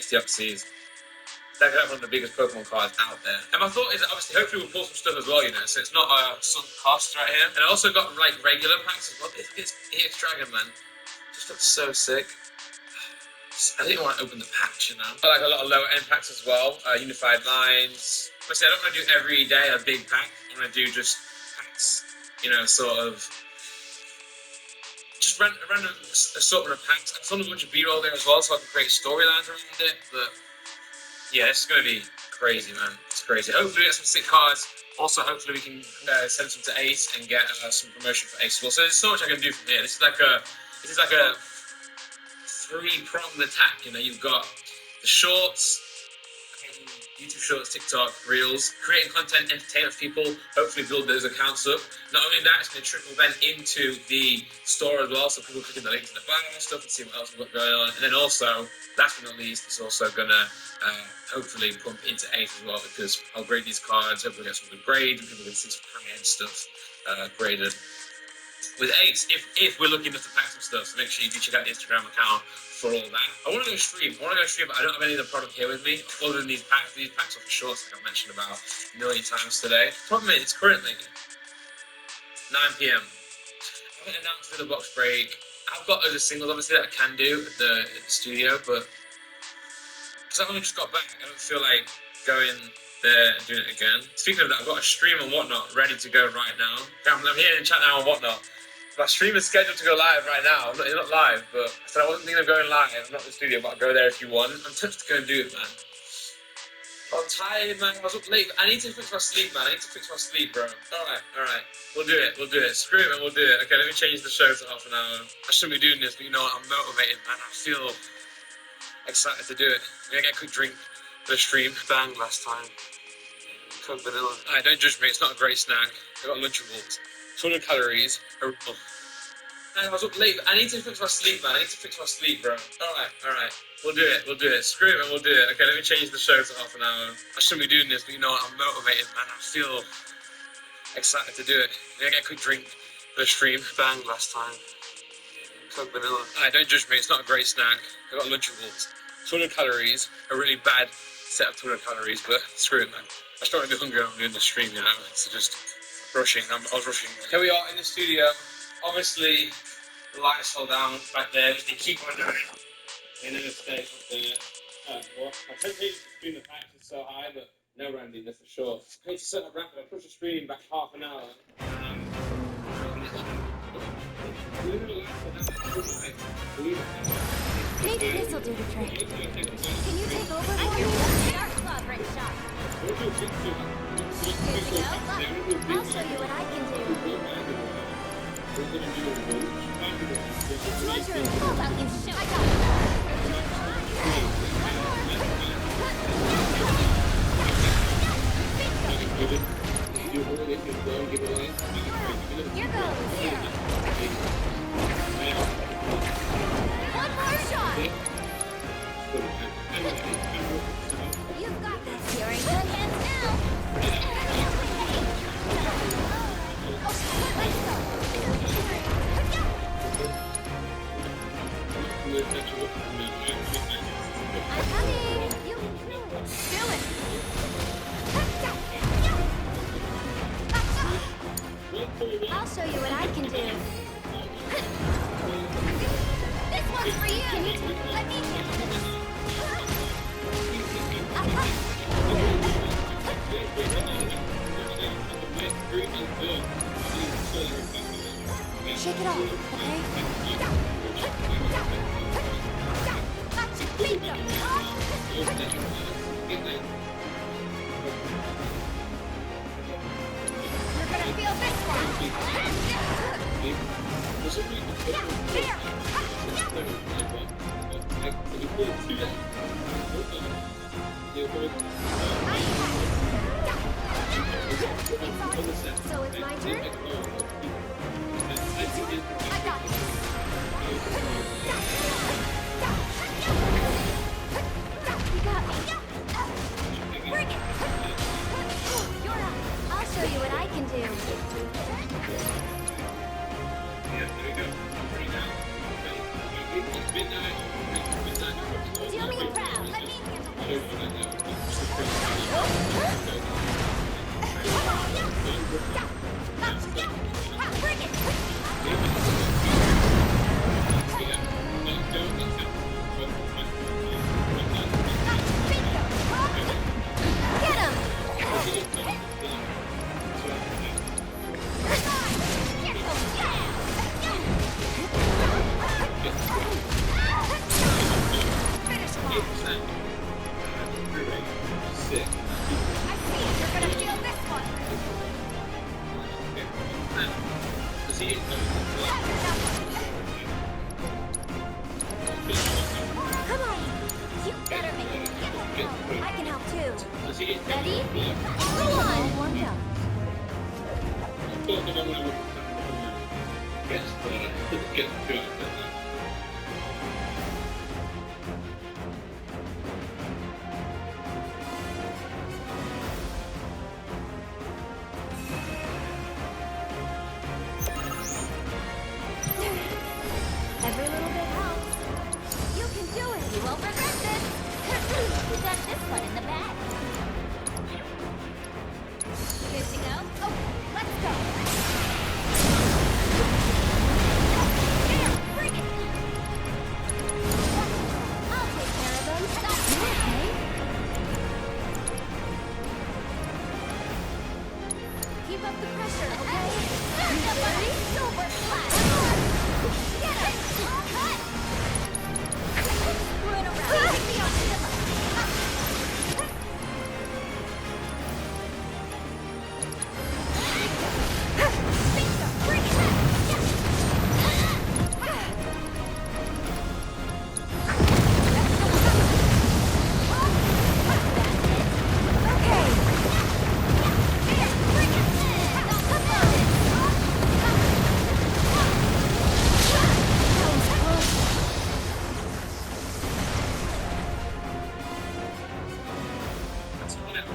X Deoxys. That could have one of the biggest Pokemon cards out there. And my thought is that obviously, hopefully we'll pull some stuff as well, you know, so it's not a sunk cost right here. And I also got like regular packs as well. It's EX Dragon, man. Just looks so sick. I didn't want to open the patch, you know. I like a lot of lower end packs as well. Unified Lines. Obviously, I don't want to do every day a big pack. I want to do just packs, you know, sort of. Just random assortment of packs. I've done a bunch of B-roll there as well, so I can create storylines around it. But yeah, it's going to be crazy, man. It's crazy. Hopefully we get some sick cards. Also, hopefully we can send some to Ace and get some promotion for Ace as well. So there's so much I can do from here. This is like a three-pronged attack. You know, you've got the shorts, YouTube Shorts, TikTok, Reels, creating content, entertainment for people, hopefully build those accounts up. Not only that, it's going to trickle then into the store as well, so people click the link to the banner and stuff and see what else we've got going on. And then also, last but not least, it's also going to hopefully pump into Ace as well, because I'll grade these cards, hopefully get some good grades, and people can see some high-end stuff graded. With Ace, if we're looking enough to pack some stuff, so make sure you do check out the Instagram account for all that. I want to go stream, but I don't have any of the product here with me, other than these packs. These packs are for shorts, like I've mentioned about a million times today. Problem is, it's currently 9 p.m. I haven't announced the box break. I've got other singles, obviously, that I can do at the studio, but because I've only just got back, I don't feel like going there and doing it again. Speaking of that, I've got a stream and whatnot ready to go right now. I'm here in chat now and whatnot. My stream is scheduled to go live right now. It's not live, but I said I wasn't thinking of going live. I'm not in the studio, but I'll go there if you want. I'm tempted to go and do it, man. I'm tired, man. I was up late. I need to fix my sleep, man. I need to fix my sleep, bro. Alright. We'll do it. Screw it, man. We'll do it. Okay, let me change the show to half an hour. I shouldn't be doing this, but you know what? I'm motivated, man. I feel excited to do it. I'm gonna get a quick drink for the stream. Bang last time. Coke vanilla. Alright, don't judge me. It's not a great snack. I got Lunchables. 200 calories. I was up late. I need to fix my sleep, man. I need to fix my sleep, bro. Alright. We'll do it. Screw it, man. We'll do it. Okay, let me change the show to half an hour. I shouldn't be doing this, but you know what? I'm motivated, man. I feel excited to do it. I'm gonna get a quick drink for the stream. Bang last time. Coke vanilla. Alright, don't judge me. It's not a great snack. I got Lunchables. 200 calories. A really bad set of 200 calories, but screw it, man. I started to be hungry when I'm doing the stream, you know. So just rushing. I was rushing. Here we are in the studio. Obviously, the lights all down back there. They keep on doing it. And then it stays up there. Well, my temperature between the packs is so high, but no Randy, that's for sure. I need to set up rapid. I push the screen back half an hour. Maybe this'll do the trick. Can you take over for me? Shark Claw, Brick Shot. Here we go. I'll show you what I can do. It's my turn. How about you show? I got it. Here goes. Here. One more shot. You've got this. You're in good hands now. Let's go. I'm coming. You do it. I'll show you what I can do. This one's for you. Can you let me? Shake it off, okay? Bingo! You're gonna feel this one! So it's my turn? I got it. You got me. Bring it! You're up. I'll show you what I can do. Do me proud. Let me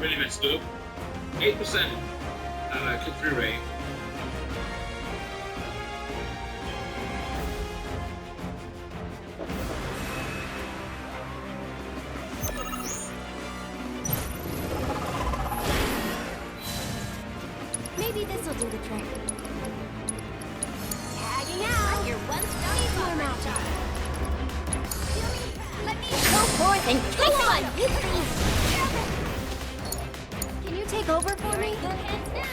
Really messed up. 8% click-through rate. Maybe this will do the trick. Tagging out. Your one stony farm out. Let me go forth and kick on. Can you take over for me? Good hands now.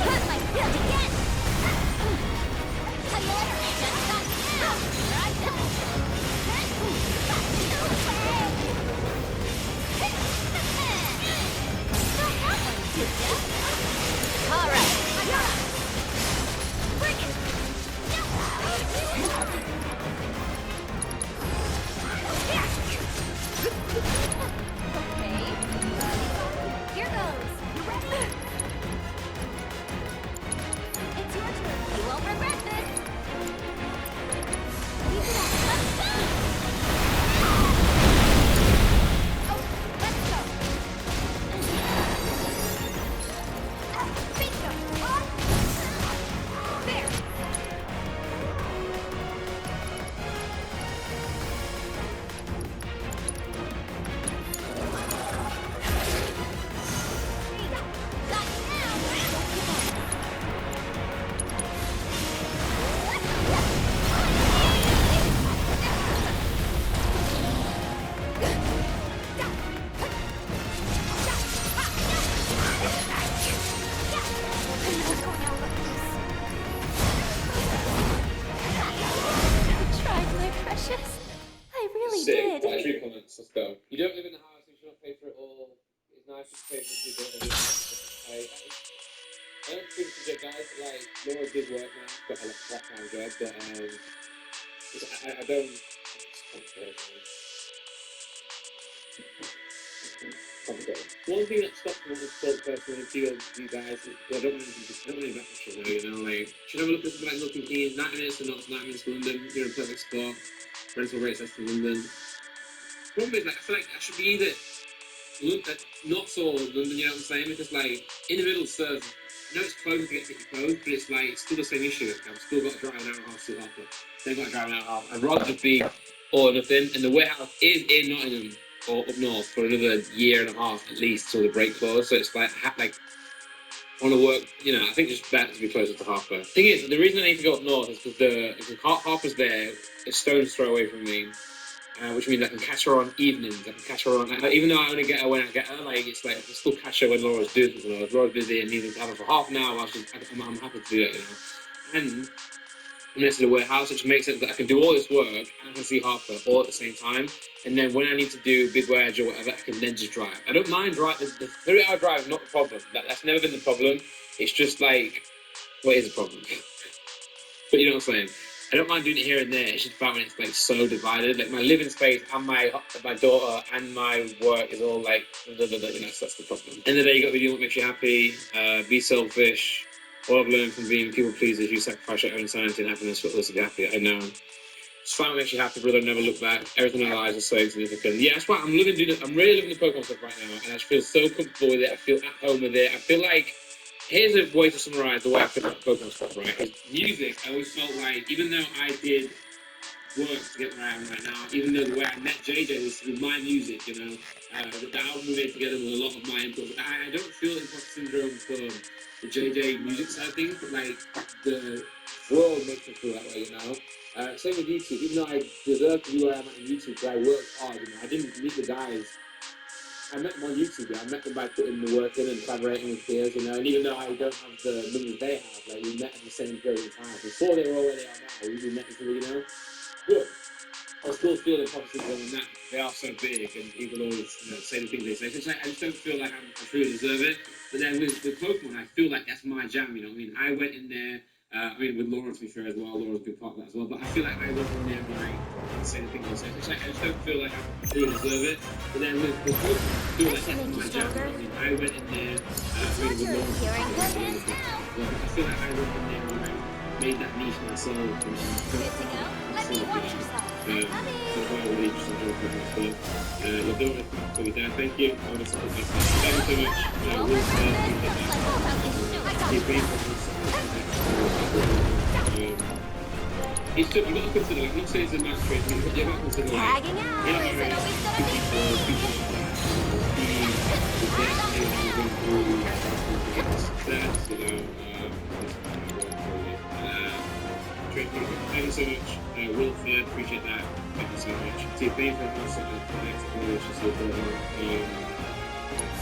Put my field again. All right. Bring it. Okay. Here goes. It's your turn. You won't regret this. Keep it up. Let's go. Oh, let's go. Bingo. There. Sick. Like 3 comments. Let's go. You don't live in the house, you should not pay for it all. It's nice to pay for it. You don't live I don't think to get guys like Laura did work now, got a part-time job, but I don't. One thing that stops me with sport personality of you guys is I don't want to that much away, you know, like should I look at something like looking clean, 90 minutes to not 90 minutes to London, you're in a perfect spot, rental rates that's to London. Problem is like I feel like I should be either not so London, you know what I'm saying? Because like in the middle serves I know it's closer to get 50 clothes, but it's like, it's still the same issue. I've still got to drive an hour and a half to Harper. Then got to drive an hour and a half. I'd rather just be all or nothing. And the warehouse is in Nottingham or up north for another year and a half at least till the break clause. So it's like, I want to work, I think it's better to be closer to Harper. Thing is, the reason I need to go up north is because Harper's there, a stone's throw away from me. Which means I can catch her on evenings. I can catch her on, even though I only get her when I get her, like, it's like I can still catch her when Laura's doing something. If Laura's busy and needing to have her for half an hour, I'm happy to do that, And I'm next to the warehouse, which makes sense that I can do all this work and I can see Harper all at the same time. And then when I need to do big wedge or whatever, I can then just drive. I don't mind driving. The 3-hour drive is not the problem. That's never been the problem. It's just like, what is the problem? But you know what I'm saying? I don't mind doing it here and there. It's just about when it's like so divided. Like my living space and my daughter and my work is all like, that's the problem. End of the day, you got to be doing what makes you happy. Be selfish. All I've learned from being people pleasers, you sacrifice your own sanity and happiness for others to be happy. I know. Just find what makes you happy, brother. Never look back. Everything in our lives is so insignificant. Yeah, that's why I'm really living the Pokemon stuff right now, and I just feel so comfortable with it. I feel at home with it. I feel like, here's a way to summarize the way I feel about Pokemon stuff, right? Is music, I always felt like, even though I did work to get where I am right now, even though the way I met JJ was through my music, the album we made together with a lot of my input. I don't feel imposter syndrome for the JJ music side of things, but like the world makes me feel that way, Same with YouTube, even though I deserve to be where I'm at in YouTube, because I worked hard, I didn't meet the guys. I met them on YouTube. I met them by putting the work in and collaborating with peers, And even though I don't have the numbers they have, like we met at the same period of time. Before they were all where they are now, we met each other, Good. I still feel the positive on that. They are so big, and people always, say the things they say. So I just don't feel like I truly deserve it. But then with Pokemon, I feel like that's my jam. I went in there. With Laura to be fair as well. Laura's a big part of that as well. But I feel like I went in there and say the things they say. So I just don't feel like I truly deserve it. But then with Pokemon, I feel like that's my jam. I went in there. With Laura. I feel like I went in there and made that niche myself. Good to go. Let me watch yourself. You're doing it for me, Dan. Thank you. I want to support myself. Thank you so much. It's just, you've got to consider, I'm not saying it's a match trade, but you've got to consider, tagging out. Thank you so much, Wilfred, appreciate that. Thank you so much. T-Pain for the next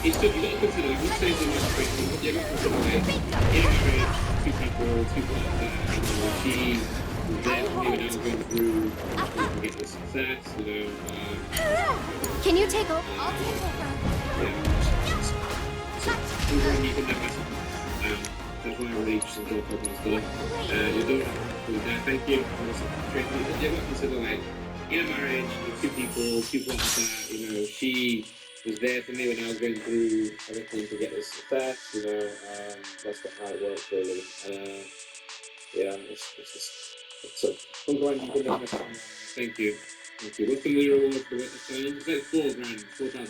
it's just, you've got to consider, I'm not saying it's a match trade, but you've got to consider, in a trade, two people like that, she was there for me when I was going through to get the success, Can you take over? I'll take over. That's why I really just enjoy Pokemon stuff. You're doing it. Thank you. You've got to consider, like, in a marriage, with two people like that, she was there for me when I was going through everything to get this success, that's how it works, really. It's just, so, thank you. What's the minimum reward for what the challenge? It's like £4,000.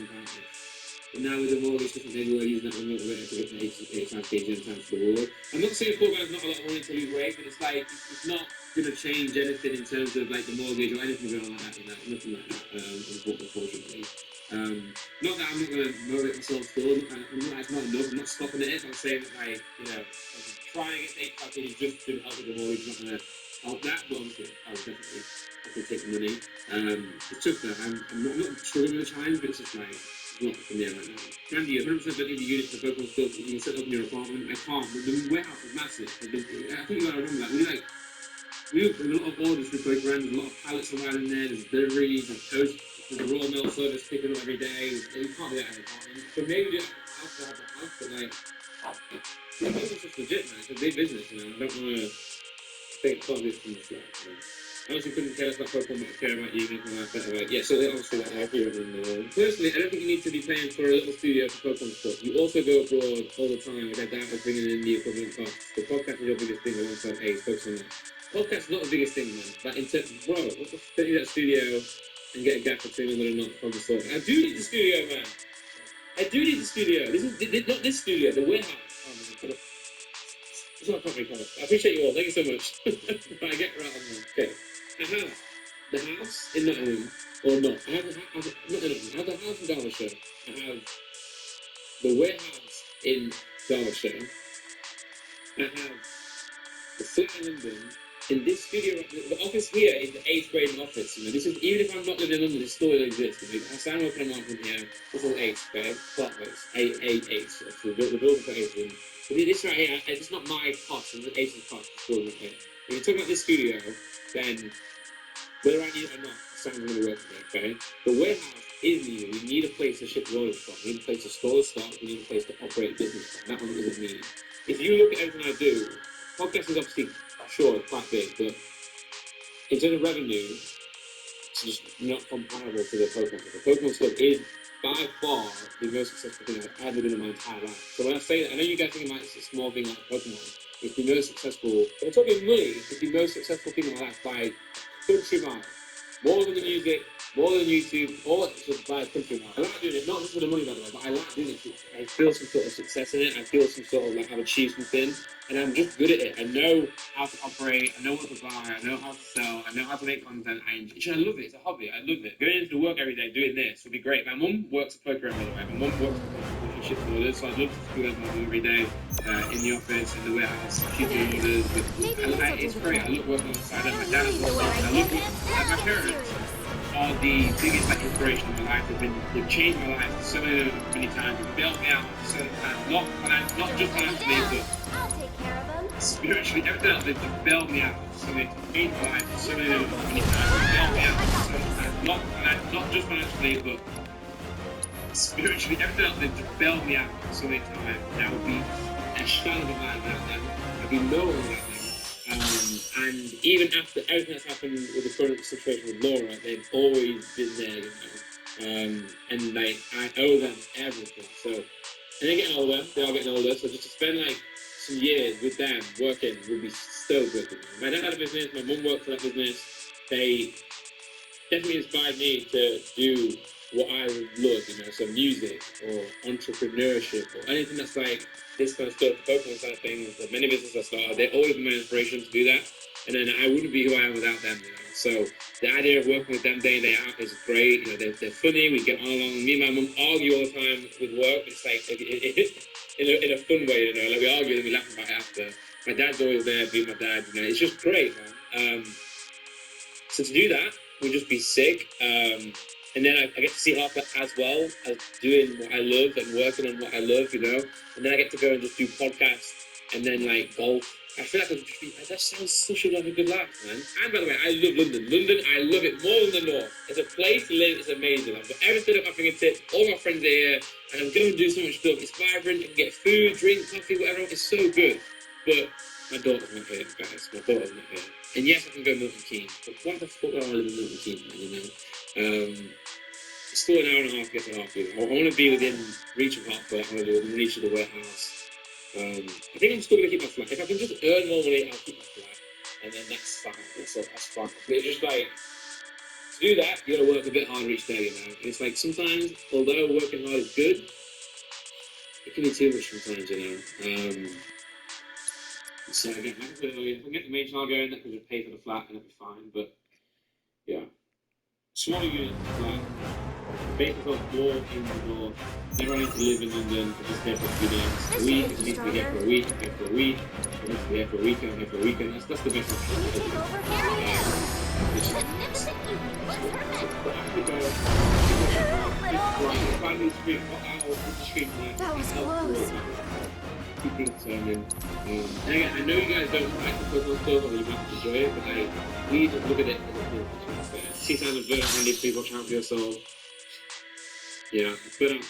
But now with the mortgage, different things, we're using that remote motivator to get the 85 kg time for the reward. I'm not saying £4,000 is not a lot of money to lose weight, but it's like, it's not going to change anything in terms of like the mortgage or anything going on like that, nothing like that, unfortunately. Not that I'm not going to motivate myself still, it's not enough, I'm not stopping at it, I'm saying that, like, trying to get 85 kg just to help with the mortgage is not going to help that, but obviously, I could take the money. It's just that I'm not struggling with the challenge, but it's just like, not from there right now. Randy, 100% don't need the unit for Pokemon stuff. You can set up in your apartment. I can't. The warehouse is massive. I think you gotta remember that. We have a lot of orders for Pokemon. There's a lot of pallets around in there. There's deliveries, there's post, there's a raw mail service picking up every day. You can't do that in an apartment. So maybe do it outside the house, but like, the business is legit, man. It's a big business, I don't want to take positive from the flat, I honestly couldn't care less about Pokemon, but I care about you, anything like that. So they obviously like everyone in the world. Personally, I don't think you need to be paying for a little studio for Pokemon stuff. You also go abroad all the time, like I doubt of bringing in the equivalent costs. The podcast is your biggest thing alongside Ace, focus on that. Podcast is not the biggest thing, man. Like, bro, what the fuck is that studio and get a gap between them and not from the store? I do need the studio, man. I do need the studio. This is not this studio, the warehouse. Oh, man. It's not comedy comment. I appreciate you all. Thank you so much. But I get right on there. Okay. I have the house in Nottingham, or not. I have the house, not Nottingham. I have the house in Derbyshire. I have the warehouse in Derbyshire. I have the flat in London. In this studio, the office here is the 8th grade office. You know, this is even if I'm not living in London, it still exists. You know, I stand working on from here. This is 8th, okay? Flat rates, 8. So the building for 8th room. But this right here, it's not my cost. It's the 8th cost. It's building right here. When you talk about this studio, then whether I need it or not, someone's going to work with it, okay? The warehouse is needed. We need a place to ship rollers from. We need a place to store the stock. We need a place to operate a business from. That one isn't needed. If you look at everything I do, podcast is obviously, sure, quite big, but in terms of revenue, it's just not comparable to the Pokemon stuff. The Pokemon stuff is by far the most successful thing I've ever done in my entire life. So when I say that, I know you guys think it's a small thing like Pokemon. It's the most successful, if I'm talking money, it's the most successful thing in my life by country mile. More than the music, more than YouTube, all just by country mile. I like doing it, not just for the money by the way, but I like doing it. I feel some sort of success in it. I feel some sort of like I've achieved something. And I'm just good at it. I know how to operate. I know what to buy. I know how to sell. I know how to make content. I love it. It's a hobby. I love it. Going into work every day doing this would be great. My mum works at Poker, by the way. My mum works at ship orders, so I'd love to do that with my mum every day in the office, in the warehouse, shipping orders. It's great. I love working alongside them. My dad as well. I love it. My parents are the biggest inspiration in my life. They've changed my life so many times. They've bailed me out so many times. Not just financially, but spiritually, everything else, they've bailed me out so many times. Changed my life so many times. They've bailed me out so many times. Not just financially, but spiritually, everything else, they've bailed me out so many times. Now would be a shadow of a man without them. I'd be no one without them. And even after everything that's happened with the current situation with Laura, they've always been there, you know. And like I owe them everything. So, and they're getting older. They are getting older. So just to spend like some years with them working would be so good. My dad had a business. My mum worked for that business. They definitely inspired me to do what I love, you know, so music or entrepreneurship or anything that's like this kind of stuff, Pokemon side of things, the many businesses I started, they've always been my inspiration to do that. And then I wouldn't be who I am without them, you know. So the idea of working with them day in, day out is great. You know, they're funny, we get on along. Me and my mum argue all the time with work. It's like in a fun way, you know, like we argue and we laugh about it after. My dad's always there, being my dad, you know, it's just great, man. So to do that would just be sick. And then I get to see Harper as well as doing what I love and working on what I love, you know. And then I get to go and just do podcasts and then like golf. I feel like that sounds such a good life, man. And by the way, I love London. London, I love it more than the North. It's a place to live. It's amazing. I've got everything at my fingertips. All my friends are here, and I'm going to do so much stuff. It's vibrant. You can get food, drink, coffee, whatever. It's so good. But my daughter's not here, guys. My daughter's not here. And yes, I can go Milton Keynes, but why the fuck do I live in Milton Keynes, man, you know? It's still an hour and a half to get to Hartfield. I want to be within reach of Hartfield. I want to be within reach of the warehouse. I think I'm still going to keep my flat. If I can just earn more money, I'll keep my flat. And then that's fine. That's fine. But it's just like, to do that, you got to work a bit harder each day, you know? And it's like sometimes, although working hard is good, it can be too much sometimes, you know? So again, if I can get the main channel going, that can just pay for the flat and that'll be fine. But yeah, smaller unit flat, make myself more in the north. Never need to live in London. I just here for a few days, a week. I need to be here for a week. Here for a week. I need to be here for a weekend. Here for a weekend. That's the best option. That was close. And again, I know you guys don't like the Pokemon stuff or you might enjoy it, but we just look at it as a business. See signs of burnout when you please watch out for yourself. Yeah, burnout.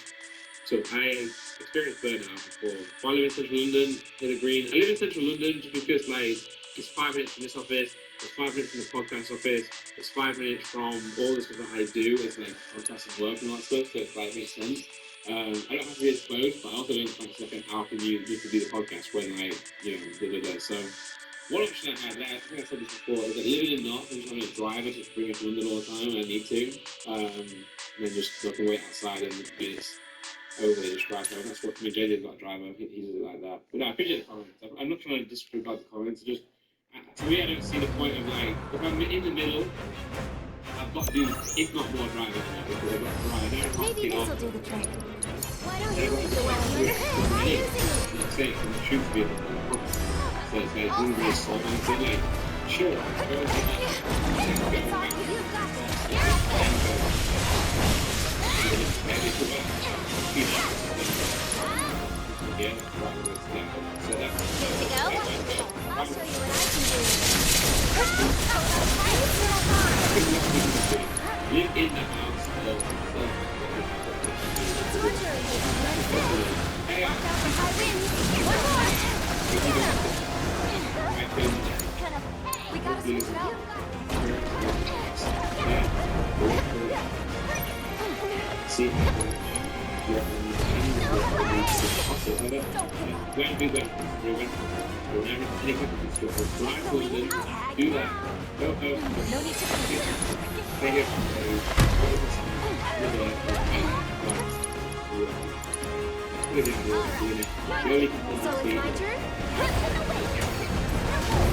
So I experienced burnout before. While I live in central London, Hither Green. I live in central London just because like it's 5 minutes from this office, it's 5 minutes from the podcast office, it's 5 minutes from all the stuff that I do. It's like podcast and work and all that stuff, so it's like it makes sense. I don't have to be exposed, but I also don't think it's like an hour commute just to do the podcast when I, you know, So one option I had, I think I said this before, is that living in North and just having a driver to bring us to London all the time when I need to, and then just I can wait outside in minutes. overly describe her. That's what JJ's got a driver. He does it like that. But no, I appreciate the comments. I'm not trying to disregard the comments. Just to me, I don't see the point of like if I'm in the middle, I've got to do if not more driving than that because I've got to drive. Maybe this will do the trick. Why don't you leave the well in your head? How I using it? say it from the truth be able to so it's like one very soul and it's like sure. It's on you. You've got this. Here it Yeah, right. So that's Good to go? I'll show you what I can do. live in the house of It's your turn. Watch out for high winds. One more. We gotta switch it out. see when we went whenever anything blindfolded, do that. Go. No need to Take it. So it's my turn?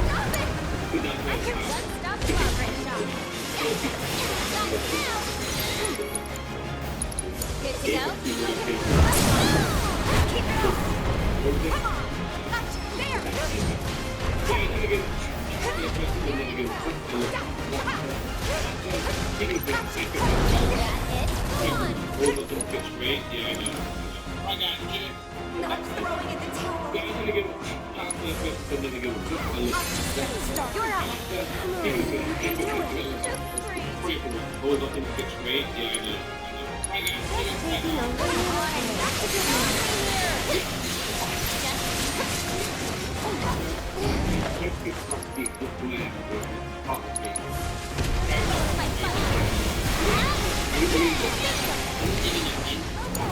Stop it! One-stop progress shot. Stop it now! Good to go? Keep it up! Come on! Gotcha! There! Not throwing in the towel. You're out. Hold up in the pitch straight. Yeah, I know.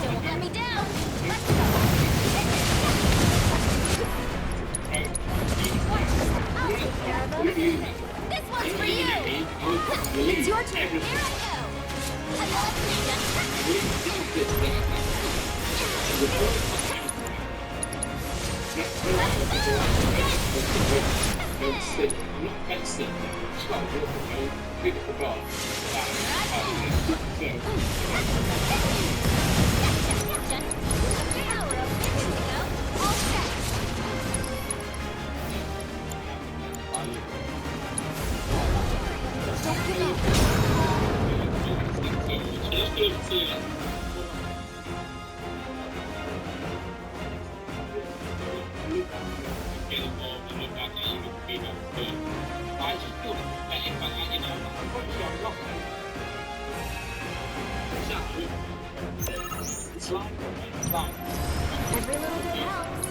Don't let me down. Let's go. I'll take care of them. This one's for you. It's your turn. Here I go. Every little bit helps.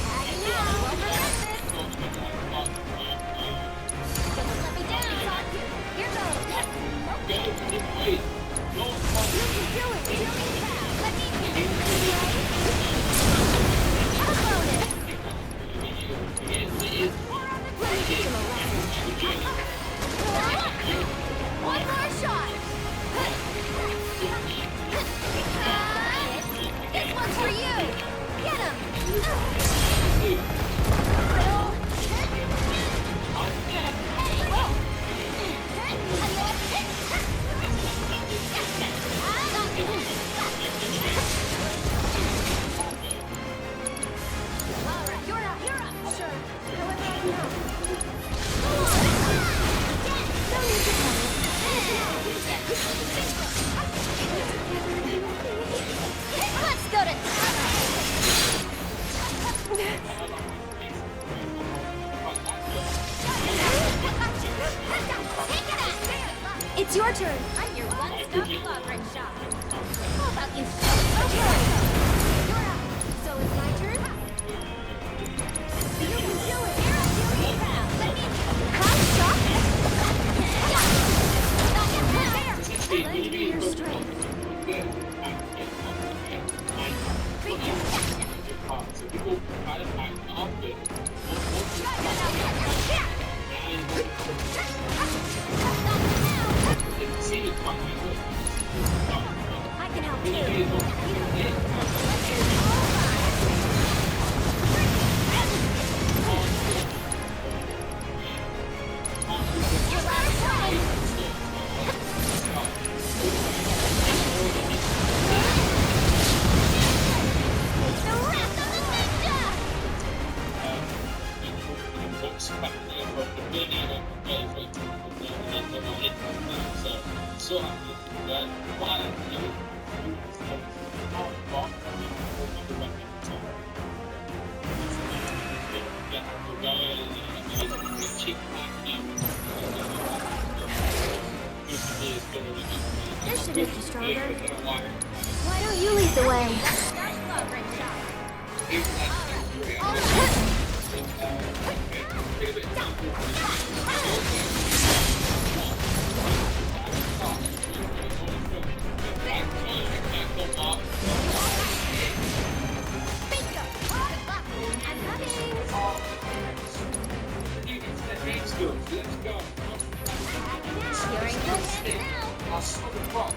Hang now. Don't let me down. Here goes. You can do it. Let me have a bonus. Let me give him a lesson. One more shot. This one's for you. Get him. You're up. Sure. However I know. No need to panic. Let's go to It's your turn. I'm your one-stop progress shop. How about you? Okay. You're up. So it's my turn? You can do it. Let me... Hot shot? Lend me your strength. I can help you. So, but what I don't know is how far This should make you stronger. Why don't you lead the way? Let's go. You're in good hands now. I'll stop the clock.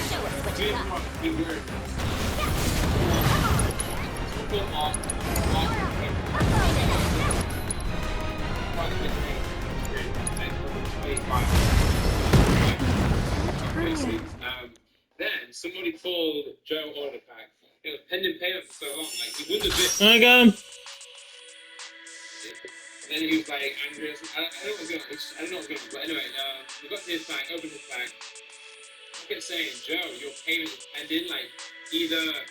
Show us what you got. Then somebody called Joe Artifact. It was pending payment for so long, like he wouldn't have been. I got him. And then he was like angry or something. I don't know what's going on. I don't know what's going on. But anyway, we got to his bank, opened his bank. I kept saying, Joe, your payment is pending. Like, either.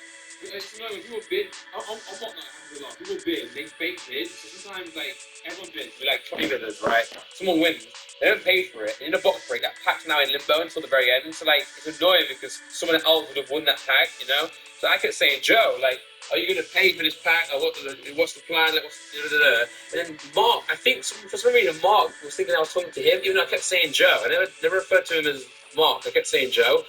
You know, when people bid, I'm not happens a lot. People bid, they fake bid. So sometimes, like, everyone bids. We're like 20 bidders, right? Someone wins. They don't pay for it. In a box break, that pack's now in limbo until the very end. So, like, it's annoying because someone else would have won that pack, you know? So I kept saying, Joe, like, are you going to pay for this pack? Or what's the plan? Like, And then Mark, I think for some reason, Mark was thinking I was talking to him, even though I kept saying Joe. I never referred to him as Mark. I kept saying Joe.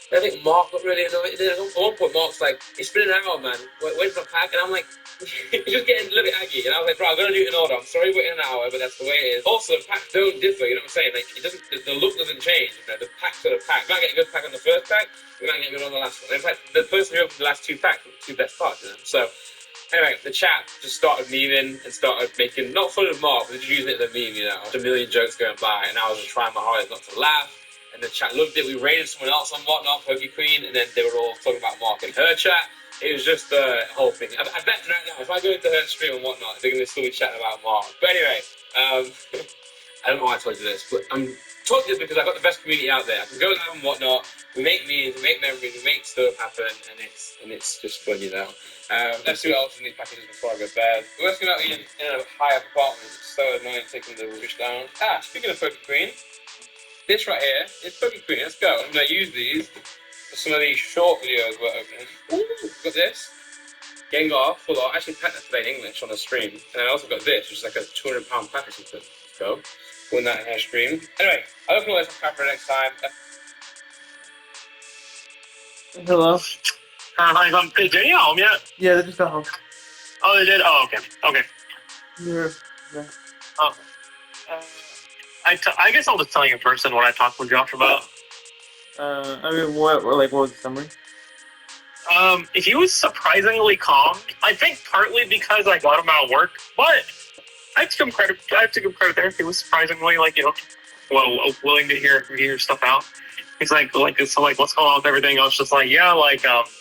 And I think Mark got really annoyed. And then at one point, Mark's like, it's been an hour, man. Where's my pack? And I'm like, he's just getting a little bit aggy. And I was like, bro, I'm going to do it in order. I'm sorry we're in an hour, but that's the way it is. Also, the packs don't differ, you know what I'm saying? Like, it doesn't, the look doesn't change. You know, the packs are the pack. You might get a good pack on the first pack, you might get good on the last one. In fact, the person who opened the last two packs were the two best parts, you know? So, anyway, the chat just started memeing and started making, not fun of Mark, but just using it as a meme, you know? A million jokes going by, and I was just trying my hardest not to laugh. And the chat loved it. We rated someone else on Whatnot, Pokey Queen, and then they were all talking about Mark in her chat. It was just the whole thing. I bet right now, if I go into her stream and Whatnot, they're going to still be chatting about Mark. But anyway, I don't know why I told you this, but I'm talking this because I've got the best community out there. I can go live and Whatnot. We make memes, we make memories, we make stuff happen, and it's just fun, you know. Let's see what else in these packages before I go to bed. We're working out in a higher apartment. It's so annoying taking the rubbish down. Speaking of Pokey Queen, this right here is Pokey Queen. Let's go. I'm going to use these for some of these short videos we're opening. Ooh, got this. Gengar, full art. I actually packed that today in English on the stream. And I also got this, which is like a £200 pack or something. Let's go. Win that in our stream. Anyway, I'll open all this on camera next time. Hello. Is Jenny home yet? Yeah, they just got home. Oh, they did? Oh, okay. Okay. Yeah. Oh. I guess I'll just tell you in person what I talked with Josh about. I mean, what was the summary? He was surprisingly calm. I think partly because I got him out of work, but I have to give him credit there. He was surprisingly, willing to hear stuff out. He's like, so what's going on with everything? I was just like, yeah,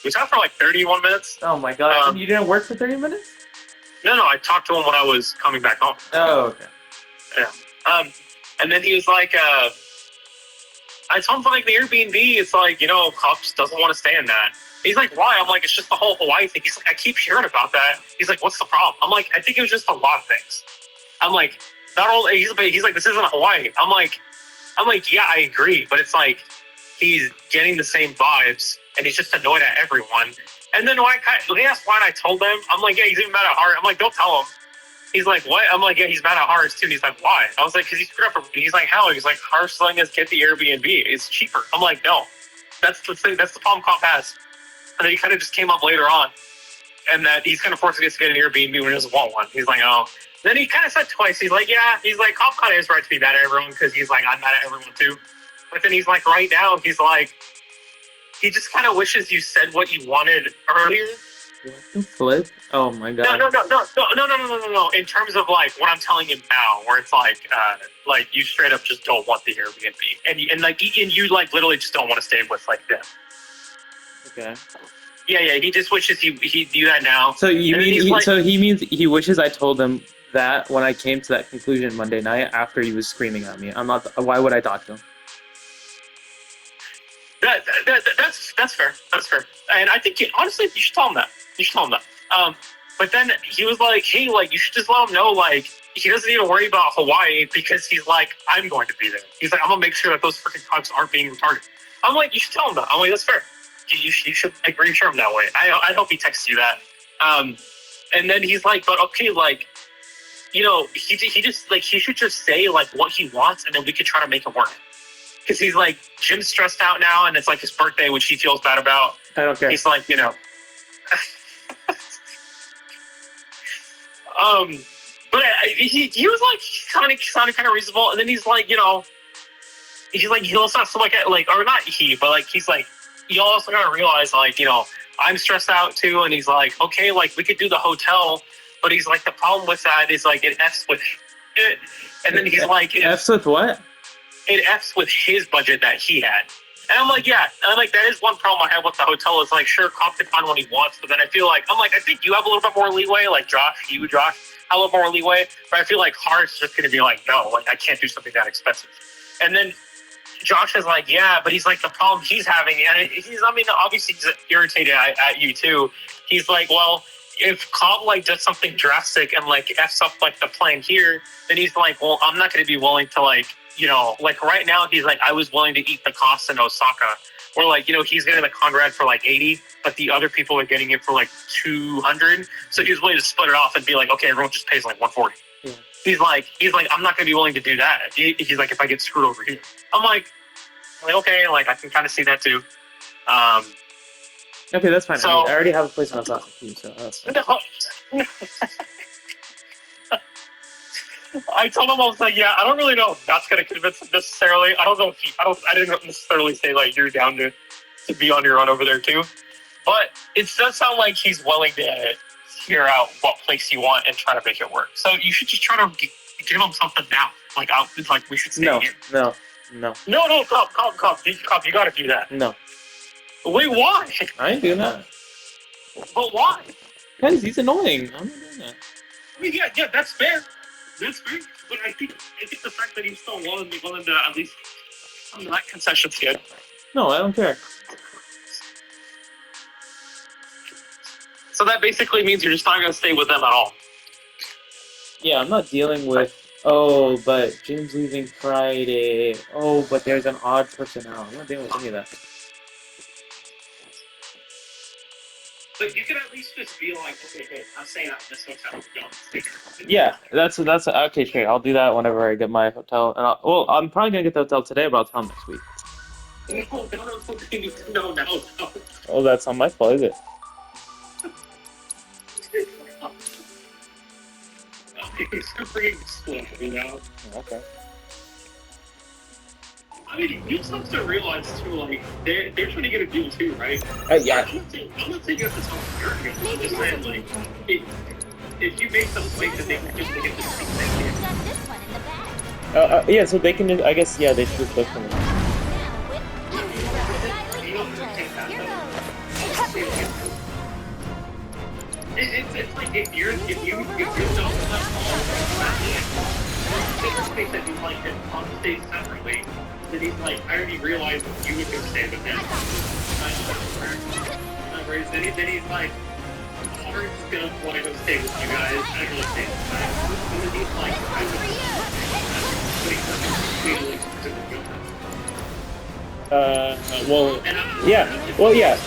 we talked for 31 minutes. Oh my god, you didn't work for 30 minutes? No, I talked to him when I was coming back home. Oh, okay. Yeah. And then he was like, I told him, the Airbnb, it's Cops doesn't want to stay in that. He's like, why? I'm like, it's just the whole Hawaii thing. He's like, I keep hearing about that. He's like, what's the problem? I'm like, I think it was just a lot of things. I'm like, not all, he's like, this isn't Hawaii. I'm like, yeah, I agree. But it's like, he's getting the same vibes and he's just annoyed at everyone. And then when he asked why, and I told him, I'm like, yeah, he's even mad at Heart. I'm like, don't tell him. He's like, what? I'm like, yeah, he's mad at Hearts too. And he's like, why? I was like, because he screwed up for me. He's like, how? He's like, Hearts telling us get the Airbnb. It's cheaper. I'm like, no. That's the thing. That's the problem Cop has. And then he kind of just came up later on. And that he's kind of forcing us to get an Airbnb when he doesn't want one. He's like, oh. Then he kind of said twice. He's like, yeah. He's like, Cop kind of is right to be mad at everyone because he's like, I'm mad at everyone too. But then he's like, right now, he's like, he just kind of wishes you said what you wanted earlier. Flip? Oh my god. No. In terms of what I'm telling him now, where it's you straight up just don't want the Airbnb, and you literally just don't want to stay with them. Okay. Yeah. He just wishes he do that now. So he means he wishes I told him that when I came to that conclusion Monday night after he was screaming at me. I'm not. Why would I talk to him? That's fair. That's fair. And I think honestly, you should tell him that. You should tell him that. But then he was like, "Hey, like you should just let him know, like he doesn't need to worry about Hawaii because he's like, I'm going to be there. He's like, I'm gonna make sure that those freaking cops aren't being retarded." I'm like, you should tell him that. I'm like, that's fair. You should like reassure him that way. I hope he texts you that. And then he's like, but okay, like, you know, he just like he should just say like what he wants, and then we could try to make it work. Because he's like, Jim's stressed out now, and it's like his birthday, which he feels bad about. I don't care. He's like, you know. But he was like sounded kind of reasonable, and then he's like, you know, he's like, he also has to like, or not he, but like he's like, you also gotta realize like, you know, I'm stressed out too, and he's like, okay, like we could do the hotel, but he's like, the problem with that is like it F's with it, and then he's like, F's with what? It F's with his budget that he had. And I'm like, yeah. And I'm like, that is one problem I have with the hotel is like, sure, Cobb can find what he wants, but then I feel like, I think you have a little bit more leeway, like Josh, have a little more leeway, but I feel like Hart's just going to be like, no, like I can't do something that expensive. And then Josh is like, yeah, but he's like, the problem he's having, and obviously he's irritated at you too. He's like, well, if Cobb like does something drastic and like F's up like the plan here, then he's like, well, I'm not going to be willing to like, you know, like right now he's like, I was willing to eat the cost in Osaka. Or like, you know, he's getting the Conrad for like 80, but the other people are getting it for like 200. So he was willing to split it off and be like, okay, everyone just pays like 140. Yeah. He's like, I'm not gonna be willing to do that. He's like, if I get screwed over here, I'm like, okay, like I can kind of see that too. Okay, that's fine. So, I already have a place in Osaka too, so that's fine. I told him, I was like, yeah, I don't really know if that's going to convince him necessarily. I don't know if I didn't necessarily say like you're down to be on your own over there too. But it does sound like he's willing to hear out what place you want and try to make it work. So you should just try to give him something now. Like, we should stay here. No, Cobb, you got to do that. No. Wait, why? I ain't doing that. But why? Because he's annoying. I'm not doing that. I mean, yeah, that's fair. That's fair, but I think the fact that he's still willing to at least come to that concession's good. No, I don't care. So that basically means you're just not going to stay with them at all. Yeah, I'm not dealing with, oh, but Jim's leaving Friday. Oh, but there's an odd person out. I'm not dealing with any of that. But you can at least just be like, okay, hey, I'm staying at this hotel. Yeah, that's okay. Sure, I'll do that whenever I get my hotel. And I'm probably gonna get the hotel today, but I'll tell him next week. No. Oh, that's not my fault, is it? You know? Okay. I mean, you just have to realize too, like they're trying to get a deal too, right? Yeah. I'm not saying you have to talk to your I'm just saying, like, if you make them think that they can just get this thing, Got this one in the bag. Yeah, so they can just, I guess, yeah, they should just look for me. Now with you don't take that. Here goes. It's like if you don't think that you like it on stage separately, then he's like, I already realized you would go stand with him. Then he's like, Hart's gonna want to go stay with you guys. I'm gonna stay with you guys. And then he's like, I Well, yeah.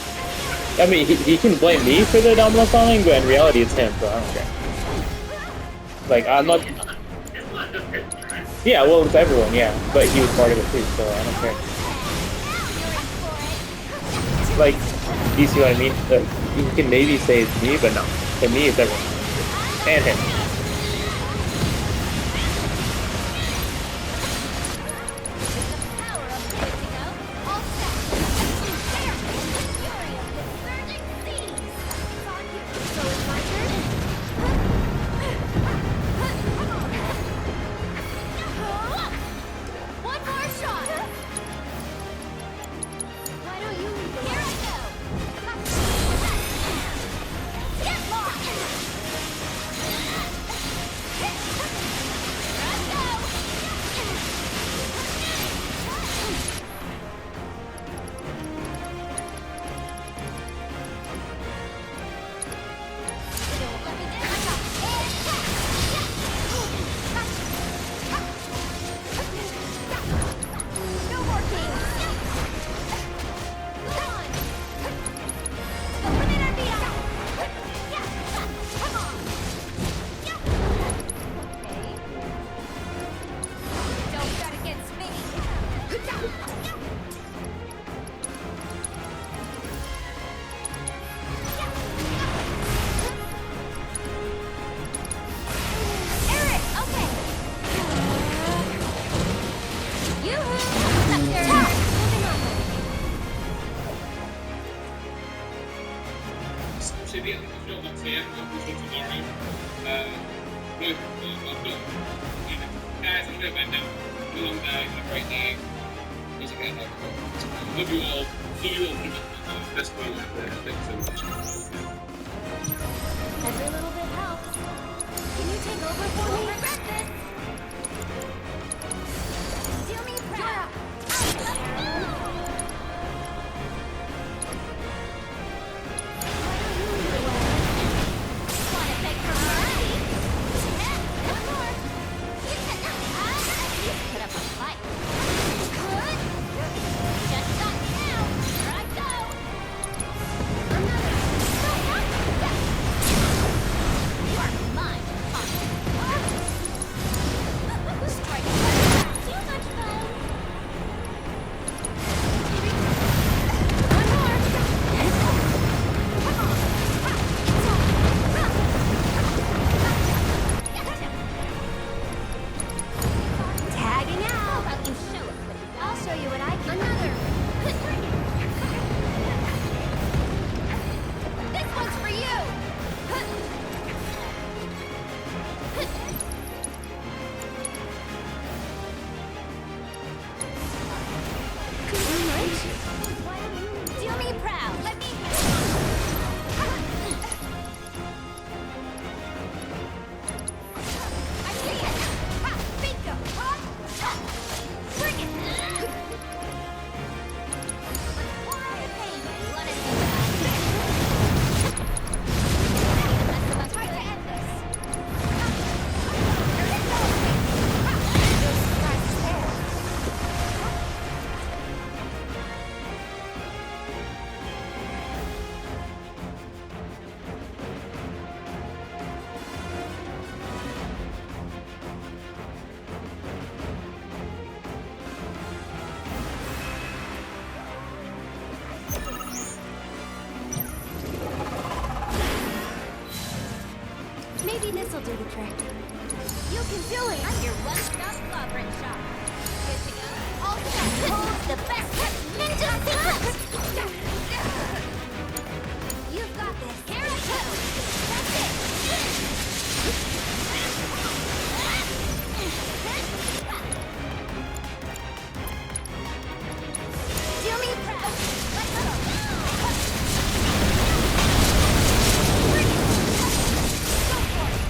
I mean, he can blame me for the domino falling, but in reality it's him, so I don't care. Like, I'm not... Yeah, well, it's everyone, yeah. But he was part of it too, so I don't care. Like, do you see what I mean? You can maybe say it's me, but no. To me, it's everyone. And him. One more shot. Why don't you leave? Here I go. Get lost. Guys, I'm gonna bend down. Have a long day. Have a great day. Please get that. Love you all. Love you all. Best way out there. Thank you so much. Every little bit helps. Can you take over for me? Regret this. Do me proud. Want to beg for mercy? One more. Put up a fight. Good. Just stop me now. Here I go. Another. You are mine. Strike. Too much fun. One more. Tagging out. How about you show us what you got? I'll show you what I can. Another. This one's for you. Do me proud. Let me. I see it. Ha! Bingo. Bring it. Why pain? Wanna see what I try to end this. Maybe this'll do the trick. You can do it! I'm your one-stop clobbering shop. Good to go? All set! Hold the best ninja secrets! You've got this. Here I go! That's it! Do me proud! Let's go! Bring it! Go for it!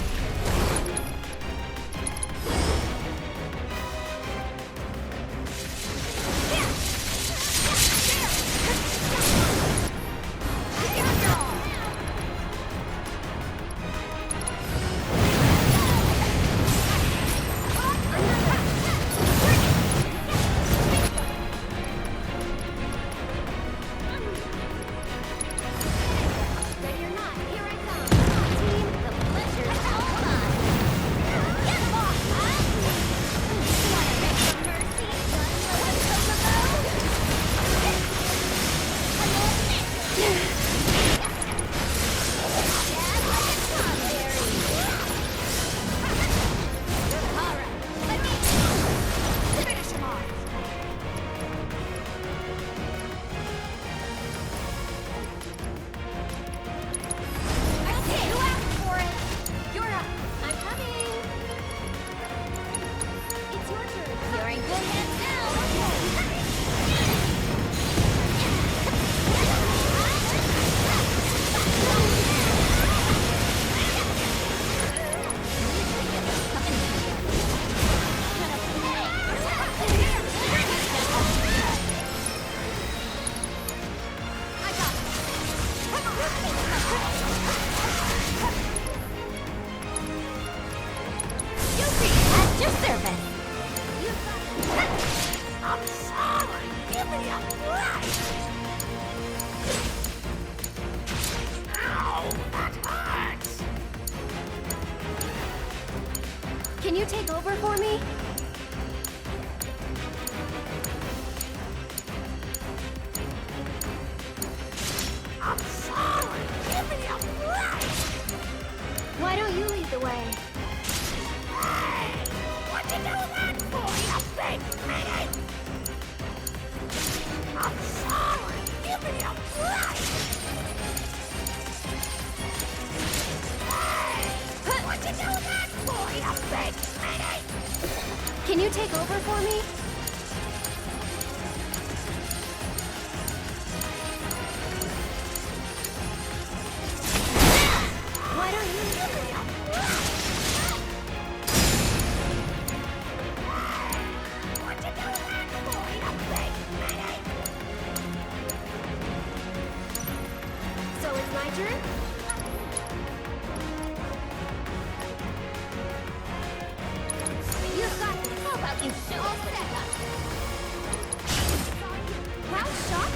Ready or not, here I come. Team, the pleasure is all mine. Get lost, huh? Wanna beg for mercy? Yeah, like a strawberry. All right, let me finish him off. Okay, who asked for it? You're up. I'm coming. It's your turn. You're in good hands now. I got Yuki, at your service. You've got I'm sorry. Give me a break. Ow, that hurts. Can you take over for me? I'm sorry. Give me a break. Why don't you lead the way? Hey! What you do that for, you big meaty? I'm sorry. Give me a break. Hey! What you do that for, you big Can you take over for me? Why don't you give me a What'd you do that for, you big maniac? So it's my turn? You got this. How about you show us that? How sharp?